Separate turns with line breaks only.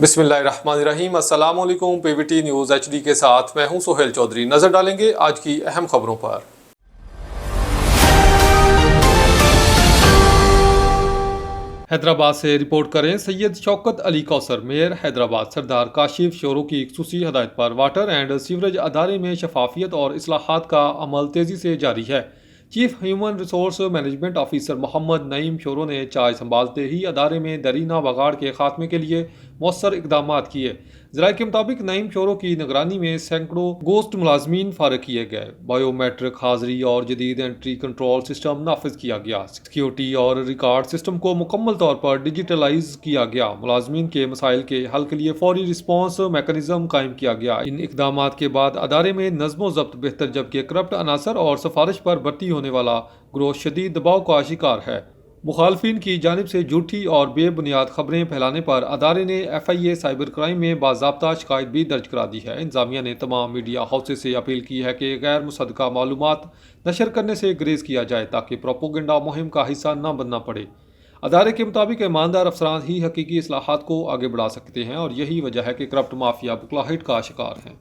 बिस्मिल्लाहिर्रहमानिर्रहीम। अस्सलाम वालेकुम। पीवीटी न्यूज़ HD के साथ मैं हूं सोहेल चौधरी। नजर डालेंगे आज की अहम खबरों पर। हैदराबाद से रिपोर्ट करें सैयद शौकत अली कौसर। मेयर हैदराबाद सरदार काशिफ शोरों की खसूसी हदायत पर वाटर एंड सीवरेज अदारे में शफाफियत और इस्लाहात का अमल तेज़ी से जारी है। Chief human resource management officer Mohammad Naeem शोरों ने चार्ज संभालते ही अदारे में दरीना बगाड़ के खात्मे के लिए मौसर इकदाम किए। ज़राए के मुताबिक नईम शोरों की निगरानी में सैकड़ों गोस्ट मुलाजमीन फारग किए गए। बायोमेट्रिक हाजिरी और जदीद एंट्री कंट्रोल सिस्टम नाफिज किया गया। सिक्योरिटी और रिकॉर्ड सिस्टम को मुकम्मल तौर पर डिजिटलाइज किया गया। मुलाजमीन के मसाइल के हल के लिए फौरी रिस्पॉन्स मैकेनिज्म कायम किया गया। इन इकदाम के बाद अदारे में नज़्मो ज़ब्त बेहतर, जबकि करप्ट अनासर और सिफारिश पर भर्ती होने वाला ग्रोह शदीद दबाव का शिकार है। मुखालफिन की जानिब से झूठी और बेबुनियाद खबरें फैलाने पर अदारे ने FIA साइबर क्राइम में बाज़ाब्ता शिकायत भी दर्ज करा दी है। इंतजामिया ने तमाम मीडिया हाउसेस से अपील की है कि गैर मुसद्दका मालूमात नशर करने से गुरेज किया जाए ताकि प्रोपोगंडा मुहिम का हिस्सा न बनना पड़े। अदारे के मुताबिक ईमानदार अफसरान ही हकीकी इस्लाहात को आगे बढ़ा सकते हैं और यही वजह है कि करप्ट माफिया बुखलाहट का शिकार हैं।